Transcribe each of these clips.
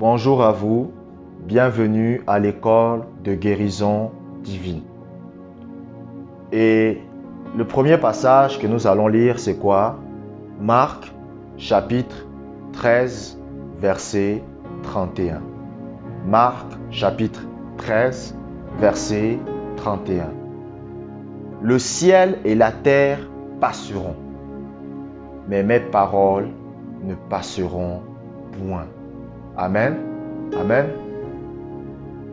Bonjour à vous, bienvenue à l'école de guérison divine. Et le premier passage que nous allons lire, c'est quoi? Marc, chapitre 13, verset 31. Marc, chapitre 13, verset 31. Le ciel et la terre passeront, mais mes paroles ne passeront point. Amen. Amen.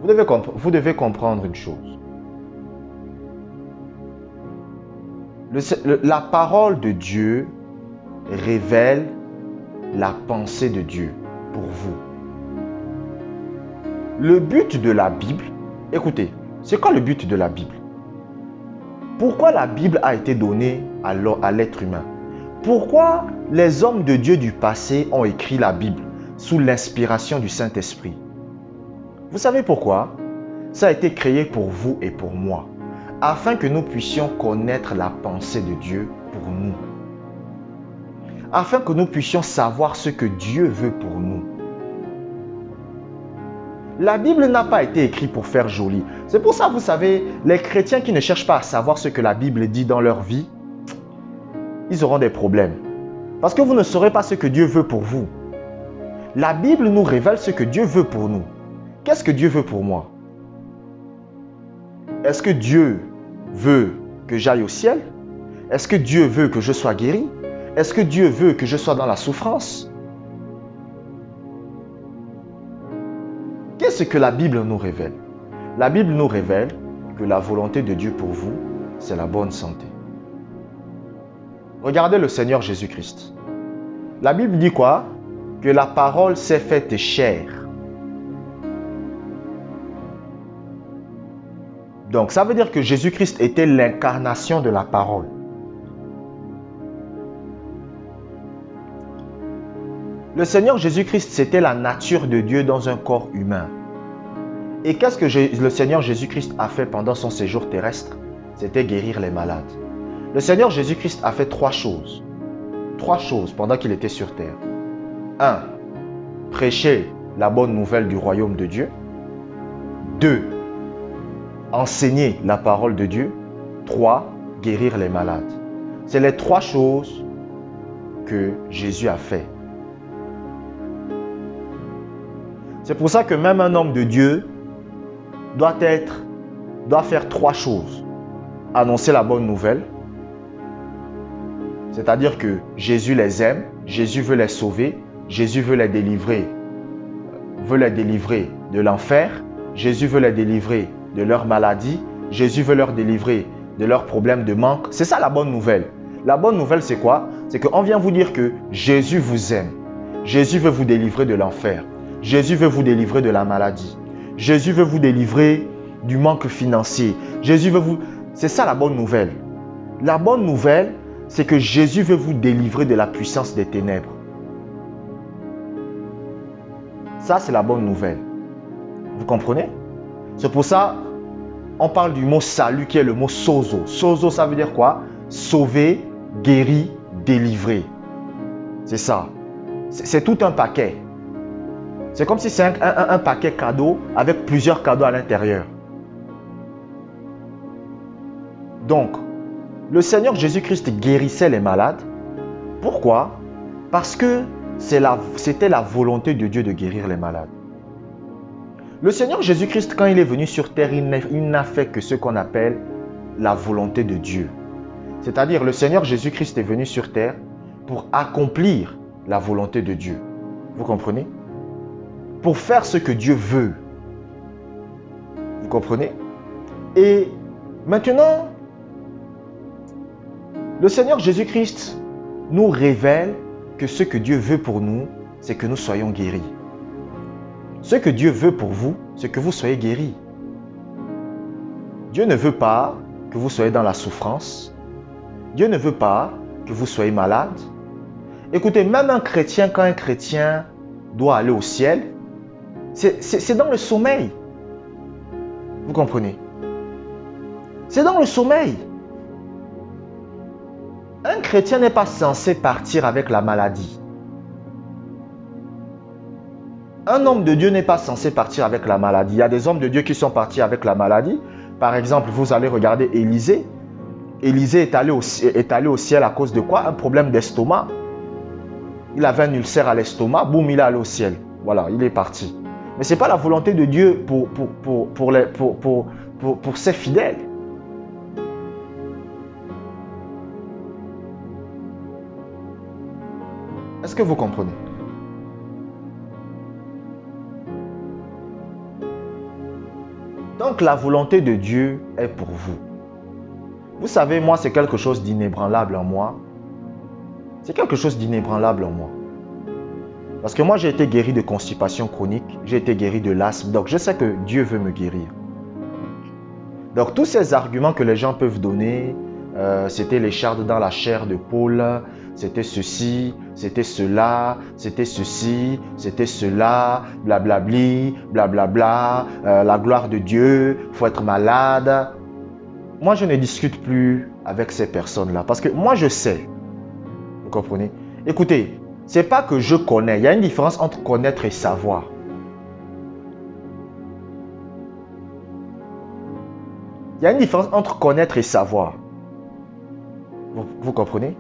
Vous devez comprendre une chose. La parole de Dieu révèle la pensée de Dieu pour vous. Le but de la Bible, écoutez, c'est quoi le but de la Bible? Pourquoi la Bible a été donnée à l'être humain? Pourquoi les hommes de Dieu du passé ont écrit la Bible sous l'inspiration du Saint-Esprit? Vous savez pourquoi? Ça a été créé pour vous et pour moi, afin que nous puissions connaître la pensée de Dieu pour nous. Afin que nous puissions savoir ce que Dieu veut pour nous. La Bible n'a pas été écrite pour faire joli. C'est pour ça, vous savez, les chrétiens qui ne cherchent pas à savoir ce que la Bible dit dans leur vie, ils auront des problèmes. Parce que vous ne saurez pas ce que Dieu veut pour vous. La Bible nous révèle ce que Dieu veut pour nous. Qu'est-ce que Dieu veut pour moi? Est-ce que Dieu veut que j'aille au ciel? Est-ce que Dieu veut que je sois guéri? Est-ce que Dieu veut que je sois dans la souffrance? Qu'est-ce que la Bible nous révèle? La Bible nous révèle que la volonté de Dieu pour vous, c'est la bonne santé. Regardez le Seigneur Jésus-Christ. La Bible dit quoi? Que la parole s'est faite chair. Donc, ça veut dire que Jésus-Christ était l'incarnation de la parole. Le Seigneur Jésus-Christ, c'était la nature de Dieu dans un corps humain. Et qu'est-ce que le Seigneur Jésus-Christ a fait pendant son séjour terrestre? C'était guérir les malades. Le Seigneur Jésus-Christ a fait trois choses. Trois choses pendant qu'il était sur terre. 1. Prêcher la bonne nouvelle du royaume de Dieu. 2. Enseigner la parole de Dieu. 3. Guérir les malades. C'est les trois choses que Jésus a fait. C'est pour ça que même un homme de Dieu doit faire trois choses. Annoncer la bonne nouvelle. C'est-à-dire que Jésus les aime, Jésus veut les sauver, Jésus veut les délivrer de l'enfer, Jésus veut les délivrer de leur maladie, Jésus veut leur délivrer de leurs problèmes de manque. C'est ça la bonne nouvelle. La bonne nouvelle, c'est quoi? C'est qu'on vient vous dire que Jésus vous aime. Jésus veut vous délivrer de l'enfer. Jésus veut vous délivrer de la maladie. Jésus veut vous délivrer du manque financier. C'est ça la bonne nouvelle. La bonne nouvelle, c'est que Jésus veut vous délivrer de la puissance des ténèbres. Ça, c'est la bonne nouvelle. Vous comprenez? C'est pour ça, on parle du mot salut qui est le mot sozo. Sozo, ça veut dire quoi? Sauver, guérir, délivrer. C'est ça. C'est tout un paquet. C'est comme si c'est un paquet cadeau avec plusieurs cadeaux à l'intérieur. Donc, le Seigneur Jésus-Christ guérissait les malades. Pourquoi? Parce que c'était la volonté de Dieu de guérir les malades. Le Seigneur Jésus-Christ, quand il est venu sur terre, il n'a fait que ce qu'on appelle la volonté de Dieu. C'est-à-dire, le Seigneur Jésus-Christ est venu sur terre pour accomplir la volonté de Dieu. Vous comprenez? Pour faire ce que Dieu veut. Vous comprenez? Et maintenant, le Seigneur Jésus-Christ nous révèle que ce que Dieu veut pour nous, c'est que nous soyons guéris. Ce que Dieu veut pour vous, c'est que vous soyez guéris. Dieu ne veut pas que vous soyez dans la souffrance. Dieu ne veut pas que vous soyez malade. Écoutez, même un chrétien, quand un chrétien doit aller au ciel, c'est dans le sommeil. Vous comprenez? C'est dans le sommeil. Un chrétien n'est pas censé partir avec la maladie. Un homme de Dieu n'est pas censé partir avec la maladie. Il y a des hommes de Dieu qui sont partis avec la maladie. Par exemple, vous allez regarder Élisée. Élisée est allé au ciel à cause de quoi? Un problème d'estomac. Il avait un ulcère à l'estomac, boum, il est allé au ciel. Voilà, il est parti. Mais ce n'est pas la volonté de Dieu pour ses fidèles. Est-ce que vous comprenez? Donc la volonté de Dieu est pour vous. Vous savez, moi, c'est quelque chose d'inébranlable en moi. C'est quelque chose d'inébranlable en moi. Parce que moi, j'ai été guéri de constipation chronique, j'ai été guéri de l'asthme, donc je sais que Dieu veut me guérir. Donc tous ces arguments que les gens peuvent donner, c'était les chardes dans la chair de Paul, c'était ceci, c'était cela, c'était ceci, c'était cela, blablabli, blablabla, la gloire de Dieu, il faut être malade. Moi, je ne discute plus avec ces personnes-là parce que moi, je sais. Vous comprenez? Écoutez, c'est pas que je connais. Il y a une différence entre connaître et savoir. Il y a une différence entre connaître et savoir. Vous comprenez?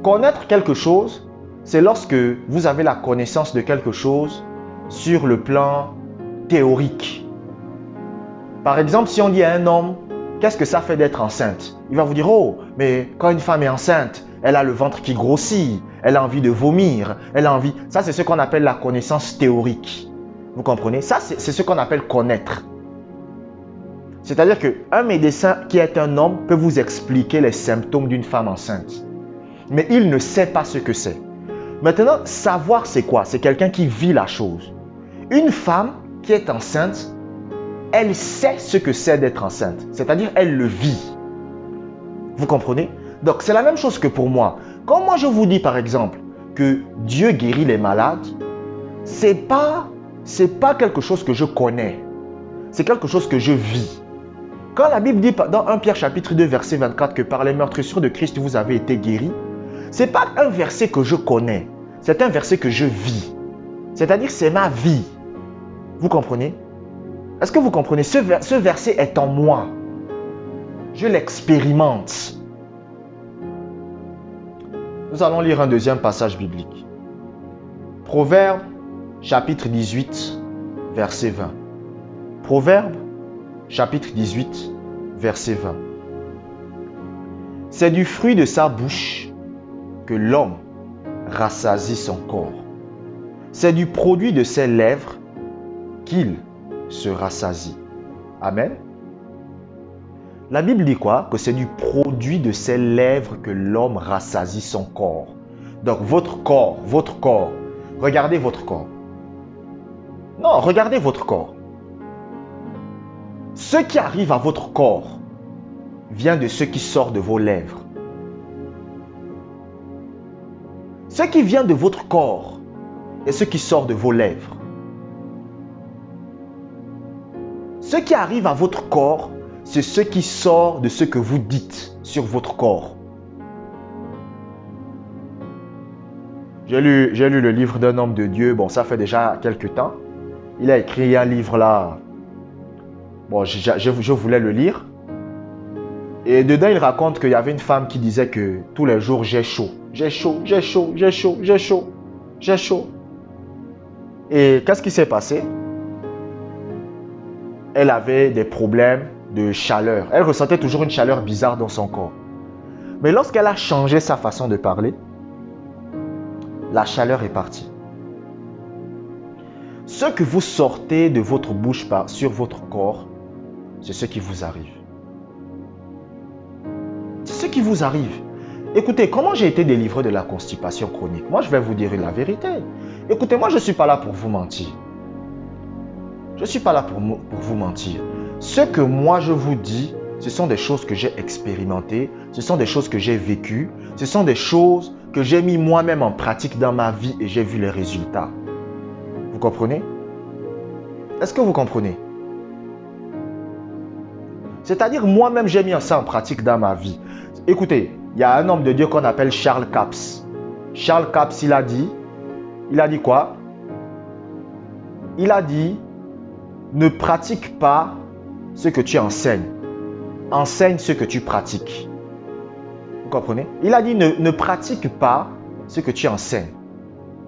Connaître quelque chose, c'est lorsque vous avez la connaissance de quelque chose sur le plan théorique. Par exemple, si on dit à un homme, qu'est-ce que ça fait d'être enceinte? Il va vous dire, oh, mais quand une femme est enceinte, elle a le ventre qui grossit, elle a envie de vomir, elle a envie... Ça, c'est ce qu'on appelle la connaissance théorique. Vous comprenez? Ça, c'est ce qu'on appelle connaître. C'est-à-dire qu'un médecin qui est un homme peut vous expliquer les symptômes d'une femme enceinte. Mais il ne sait pas ce que c'est. Maintenant, savoir c'est quoi? C'est quelqu'un qui vit la chose. Une femme qui est enceinte, elle sait ce que c'est d'être enceinte. C'est-à-dire, elle le vit. Vous comprenez? Donc, c'est la même chose que pour moi. Quand moi, je vous dis, par exemple, que Dieu guérit les malades, c'est pas quelque chose que je connais. C'est quelque chose que je vis. Quand la Bible dit dans 1 Pierre chapitre 2, verset 24, que par les meurtrissures de Christ, vous avez été guéris, ce n'est pas un verset que je connais. C'est un verset que je vis. C'est-à-dire, c'est ma vie. Vous comprenez? Est-ce que vous comprenez? Ce verset est en moi. Je l'expérimente. Nous allons lire un deuxième passage biblique. Proverbe, chapitre 18, verset 20. Proverbe, chapitre 18, verset 20. C'est du fruit de sa bouche que l'homme rassasie son corps. C'est du produit de ses lèvres qu'il se rassasie. Amen. La Bible dit quoi? Que c'est du produit de ses lèvres que l'homme rassasie son corps. Donc votre corps. Regardez votre corps. Non, regardez votre corps. Ce qui arrive à votre corps vient de ce qui sort de vos lèvres. Ce qui vient de votre corps et ce qui sort de vos lèvres. Ce qui arrive à votre corps, c'est ce qui sort de ce que vous dites sur votre corps. J'ai lu le livre d'un homme de Dieu, bon, ça fait déjà quelques temps. Il a écrit un livre là. Bon, je voulais le lire. Et dedans, il raconte qu'il y avait une femme qui disait que tous les jours, j'ai chaud. J'ai chaud, j'ai chaud, j'ai chaud, j'ai chaud, j'ai chaud. Et qu'est-ce qui s'est passé? Elle avait des problèmes de chaleur. Elle ressentait toujours une chaleur bizarre dans son corps. Mais lorsqu'elle a changé sa façon de parler, la chaleur est partie. Ce que vous sortez de votre bouche sur votre corps, c'est ce qui vous arrive. C'est ce qui vous arrive. Écoutez, comment j'ai été délivré de la constipation chronique? Moi, je vais vous dire la vérité. Écoutez, moi, je ne suis pas là pour vous mentir. Je ne suis pas là pour vous mentir. Ce que moi, je vous dis, ce sont des choses que j'ai expérimentées, ce sont des choses que j'ai vécues, ce sont des choses que j'ai mis moi-même en pratique dans ma vie et j'ai vu les résultats. Vous comprenez? Est-ce que vous comprenez? C'est-à-dire, moi-même, j'ai mis ça en pratique dans ma vie. Écoutez, il y a un homme de Dieu qu'on appelle Charles Capps. Charles Capps, il a dit quoi? il a dit, ne pratique pas ce que tu enseignes. Enseigne ce que tu pratiques. Vous comprenez? Il a dit, ne pratique pas ce que tu enseignes.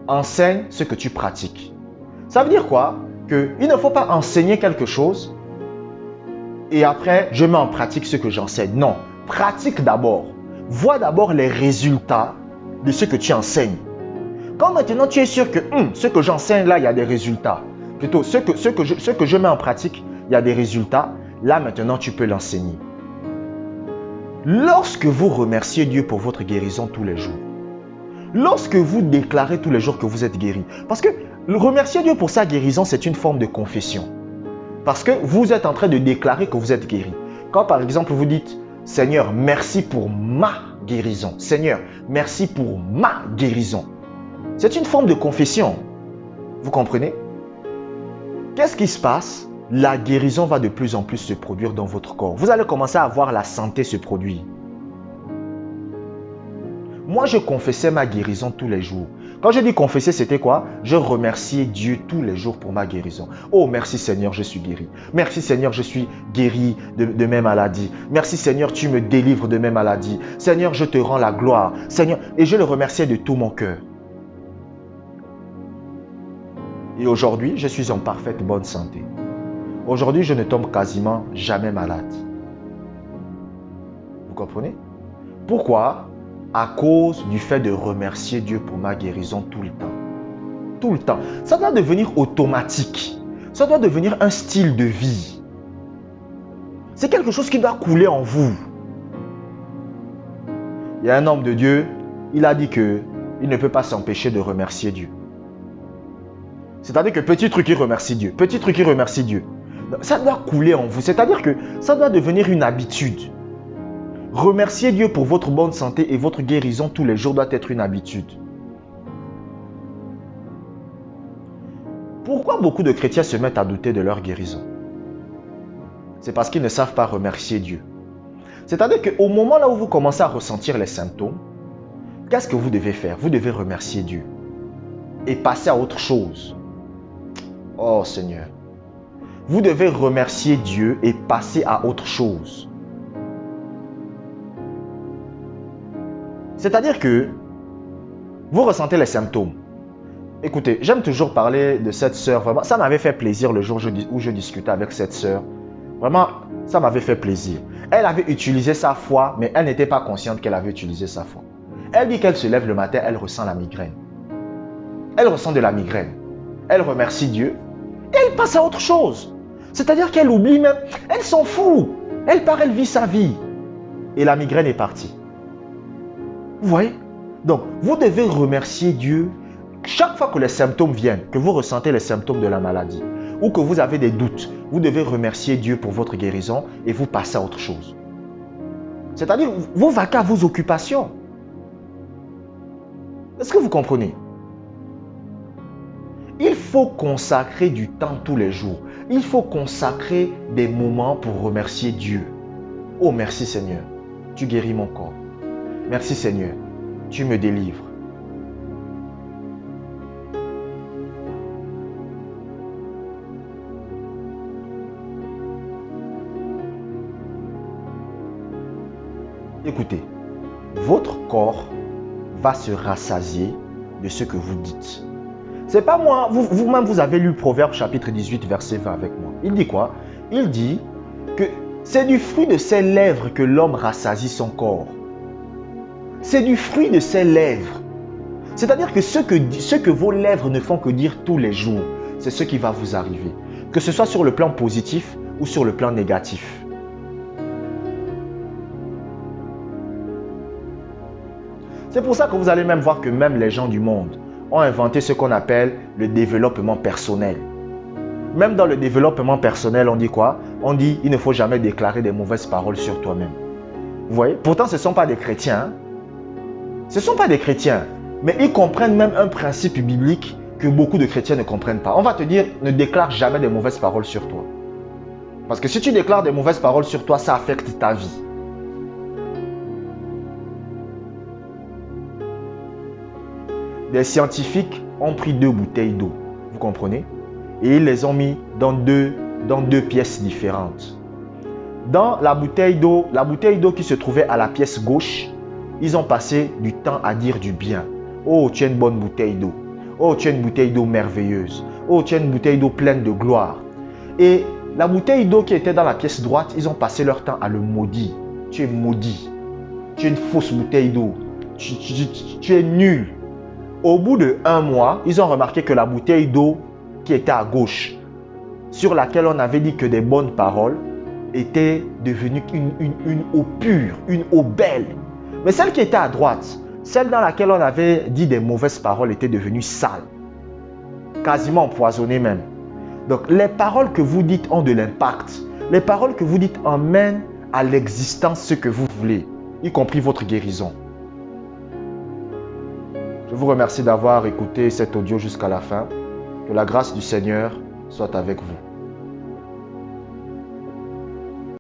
Enseigne ce que tu pratiques. Ça veut dire quoi? Il ne faut pas enseigner quelque chose et après, je mets en pratique ce que j'enseigne. Non, pratique d'abord. Vois d'abord les résultats de ce que tu enseignes. Quand maintenant tu es sûr que ce que j'enseigne là, il y a des résultats. Plutôt, ce que je mets en pratique, il y a des résultats. Là, maintenant, tu peux l'enseigner. Lorsque vous remerciez Dieu pour votre guérison tous les jours, lorsque vous déclarez tous les jours que vous êtes guéri, parce que remercier Dieu pour sa guérison, c'est une forme de confession. Parce que vous êtes en train de déclarer que vous êtes guéri. Quand par exemple vous dites, Seigneur, merci pour ma guérison. Seigneur, merci pour ma guérison. C'est une forme de confession. Vous comprenez? Qu'est-ce qui se passe? La guérison va de plus en plus se produire dans votre corps. Vous allez commencer à voir la santé se produire. Moi, je confessais ma guérison tous les jours. Quand je dis confesser, c'était quoi? Je remerciais Dieu tous les jours pour ma guérison. Oh, merci Seigneur, je suis guéri. Merci Seigneur, je suis guéri de mes maladies. Merci Seigneur, tu me délivres de mes maladies. Seigneur, je te rends la gloire. Seigneur, et je le remerciais de tout mon cœur. Et aujourd'hui, je suis en parfaite bonne santé. Aujourd'hui, je ne tombe quasiment jamais malade. Vous comprenez? Pourquoi? À cause du fait de remercier Dieu pour ma guérison tout le temps. Tout le temps. Ça doit devenir automatique. Ça doit devenir un style de vie. C'est quelque chose qui doit couler en vous. Il y a un homme de Dieu, il a dit qu'il ne peut pas s'empêcher de remercier Dieu. C'est-à-dire que petit truc, il remercie Dieu. Petit truc, il remercie Dieu. Ça doit couler en vous. C'est-à-dire que ça doit devenir une habitude. Remercier Dieu pour votre bonne santé et votre guérison tous les jours doit être une habitude. Pourquoi beaucoup de chrétiens se mettent à douter de leur guérison? C'est parce qu'ils ne savent pas remercier Dieu. C'est-à-dire qu'au moment là où vous commencez à ressentir les symptômes, qu'est-ce que vous devez faire? Vous devez remercier Dieu et passer à autre chose. Oh Seigneur, vous devez remercier Dieu et passer à autre chose. C'est-à-dire que vous ressentez les symptômes. Écoutez, j'aime toujours parler de cette sœur. Vraiment, ça m'avait fait plaisir le jour où je discutais avec cette sœur. Vraiment, ça m'avait fait plaisir. Elle avait utilisé sa foi, mais elle n'était pas consciente qu'elle avait utilisé sa foi. Elle dit qu'elle se lève le matin, elle ressent la migraine. Elle ressent de la migraine. Elle remercie Dieu et elle passe à autre chose. C'est-à-dire qu'elle oublie même, elle s'en fout. Elle part, elle vit sa vie. Et la migraine est partie. Vous voyez? Donc, vous devez remercier Dieu chaque fois que les symptômes viennent, que vous ressentez les symptômes de la maladie ou que vous avez des doutes. Vous devez remercier Dieu pour votre guérison et vous passez à autre chose. C'est-à-dire, vous vaquez à vos occupations. Est-ce que vous comprenez? Il faut consacrer du temps tous les jours. Il faut consacrer des moments pour remercier Dieu. Oh, merci Seigneur, tu guéris mon corps. Merci Seigneur, tu me délivres. Écoutez, votre corps va se rassasier de ce que vous dites. C'est pas moi, vous-même vous avez lu Proverbe chapitre 18 verset 20 avec moi. Il dit quoi? Il dit que c'est du fruit de ses lèvres que l'homme rassasie son corps. C'est du fruit de ses lèvres. C'est-à-dire que ce que vos lèvres ne font que dire tous les jours, c'est ce qui va vous arriver. Que ce soit sur le plan positif ou sur le plan négatif. C'est pour ça que vous allez même voir que même les gens du monde ont inventé ce qu'on appelle le développement personnel. Même dans le développement personnel, on dit quoi? On dit il ne faut jamais déclarer des mauvaises paroles sur toi-même. Vous voyez? Pourtant, ce ne sont pas des chrétiens. Ce ne sont pas des chrétiens. Mais ils comprennent même un principe biblique que beaucoup de chrétiens ne comprennent pas. On va te dire, ne déclare jamais des mauvaises paroles sur toi. Parce que si tu déclares des mauvaises paroles sur toi, ça affecte ta vie. Des scientifiques ont pris 2 bouteilles d'eau. Vous comprenez? et ils les ont mis dans deux pièces différentes. Dans la bouteille d'eau qui se trouvait à la pièce gauche, ils ont passé du temps à dire du bien. Oh, tu as une bonne bouteille d'eau. Oh, tu as une bouteille d'eau merveilleuse. Oh, tu as une bouteille d'eau pleine de gloire. Et la bouteille d'eau qui était dans la pièce droite, ils ont passé leur temps à le maudire. Tu es maudit. Tu es une fausse bouteille d'eau. Tu es nul. Au bout de 1 mois, ils ont remarqué que la bouteille d'eau qui était à gauche, sur laquelle on avait dit que des bonnes paroles, était devenue une eau pure, une eau belle. Mais celle qui était à droite, celle dans laquelle on avait dit des mauvaises paroles, était devenue sale. Quasiment empoisonnée même. Donc les paroles que vous dites ont de l'impact. Les paroles que vous dites emmènent à l'existence ce que vous voulez, y compris votre guérison. Je vous remercie d'avoir écouté cet audio jusqu'à la fin. Que la grâce du Seigneur soit avec vous.